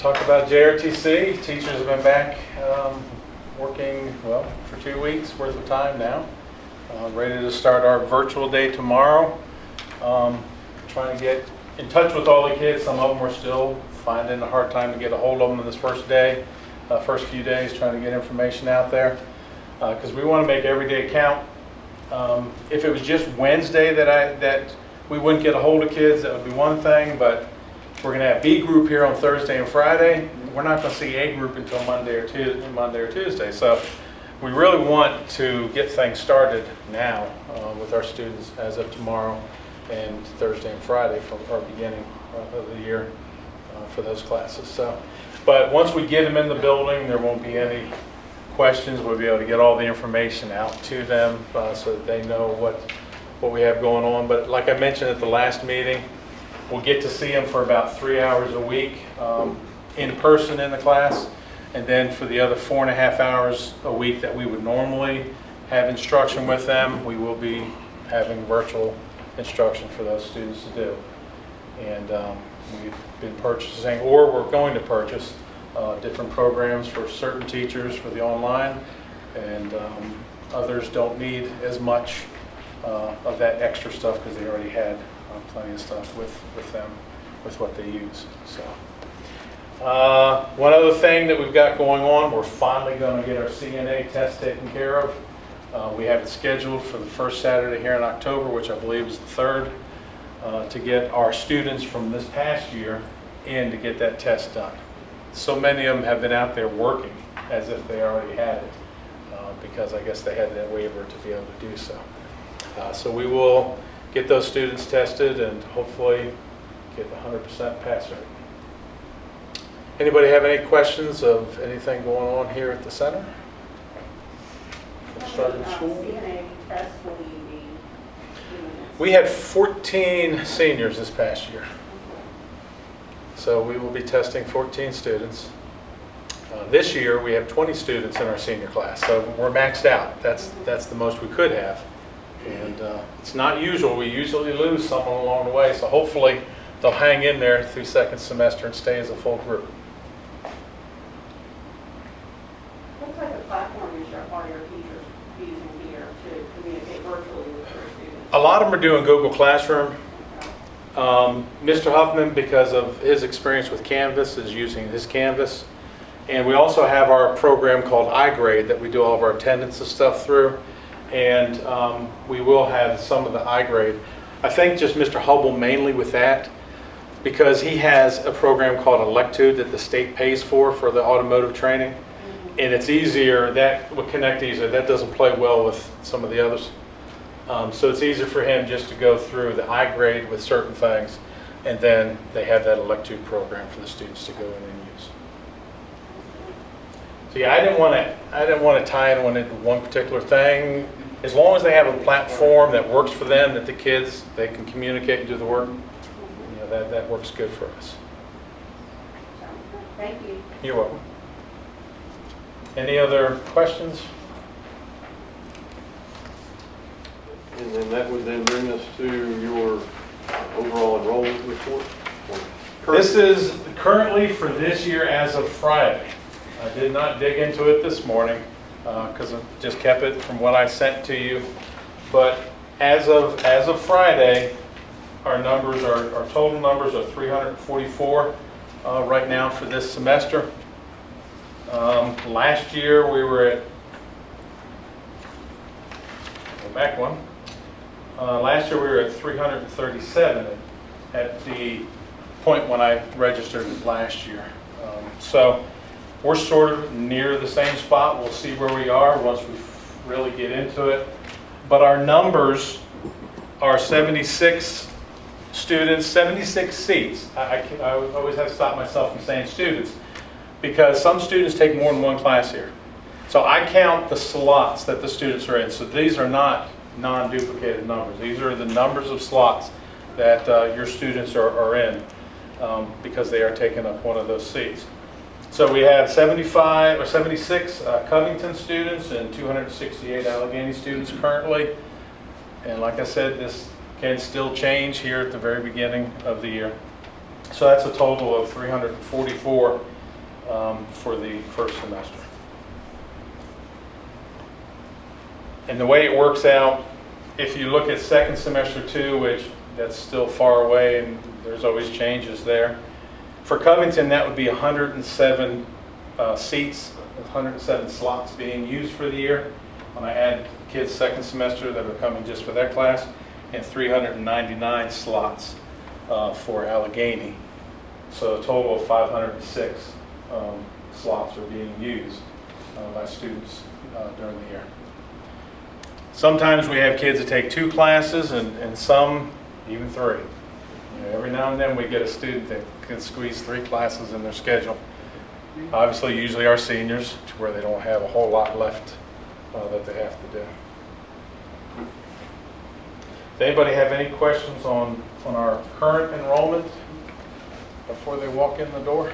talk about JRTC. Teachers have been back working, well, for 2 weeks worth of time now. Ready to start our virtual day tomorrow. Trying to get in touch with all the kids. Some of them are still finding a hard time to get a hold of them in this first day, first few days, trying to get information out there. Because we want to make every day count. If it was just Wednesday that we wouldn't get a hold of kids, that would be one thing, but we're going to have B group here on Thursday and Friday. We're not going to see A group until Monday or Tuesday. So we really want to get things started now with our students as of tomorrow and Thursday and Friday from our beginning of the year for those classes. So, but once we get them in the building, there won't be any questions. We'll be able to get all the information out to them so that they know what we have going on. But like I mentioned at the last meeting, we'll get to see them for about 3 hours a week in person in the class, and then for the other 4.5 hours a week that we would normally have instruction with them, we will be having virtual instruction for those students to do. And we've been purchasing, or we're going to purchase, different programs for certain teachers for the online, and others don't need as much of that extra stuff because they already had plenty of stuff with them, with what they use. So one other thing that we've got going on, we're finally going to get our CNA test taken care of. We have it scheduled for the first Saturday here in October, which I believe is the 3rd, to get our students from this past year in to get that test done. So many of them have been out there working as if they already had it, because I guess they had that waiver to be able to do so. So we will get those students tested and hopefully get 100% pass rate. Anybody have any questions of anything going on here at the center? Starting school. CNA Test will you be doing this? We had 14 seniors this past year. So we will be testing 14 students. This year we have 20 students in our senior class, so we're maxed out. That's the most we could have. And it's not usual. We usually lose someone along the way, so hopefully they'll hang in there through second semester and stay as a full group. What type of platform are your teachers using here to communicate virtually with their students? A lot of them are doing Google Classroom. Mr. Huffman, because of his experience with Canvas, is using his Canvas. And we also have our program called iGrade that we do all of our attendance and stuff through. And we will have some of the iGrade. I think just Mr. Hubble mainly with that, because he has a program called Electude that the state pays for the automotive training. And it's easier, that would connect easier. That doesn't play well with some of the others. So it's easier for him just to go through the iGrade with certain things, and then they have that Electude program for the students to go in and use. So yeah, I didn't want to tie anyone into one particular thing. As long as they have a platform that works for them, that the kids, they can communicate and do the work, you know, that works good for us. Thank you. You're welcome. Any other questions? And then that would then bring us to your overall enrollment report. This is currently for this year as of Friday. I did not dig into it this morning because I just kept it from what I sent to you. But as of Friday, our numbers our total numbers are 344 right now for this semester. Last year we were at, go back one. Last year we were at 337 at the point when I registered last year. So we're sort of near the same spot. We'll see where we are once we really get into it. But our numbers are 76 students, 76 seats. I always have to stop myself from saying students, because some students take more than one class here. So I count the slots that the students are in. So these are not non-duplicated numbers. These are the numbers of slots that your students are in because they are taking up one of those seats. So we have 75 or 76 Covington students and 268 Allegheny students currently. And like I said, this can still change here at the very beginning of the year. So that's a total of 344 for the first semester. And the way it works out, if you look at second semester too, which that's still far away and there's always changes there. For Covington, that would be 107 seats, 107 slots being used for the year. When I add kids second semester that are coming just for that class, and 399 slots for Allegheny. So a total of 506 slots are being used by students during the year. Sometimes we have kids that take 2 classes and some even 3. You know, every now and then we get a student that can squeeze 3 classes in their schedule. Obviously, usually our seniors, to where they don't have a whole lot left that they have to do. Does anybody have any questions on our current enrollment before they walk in the door?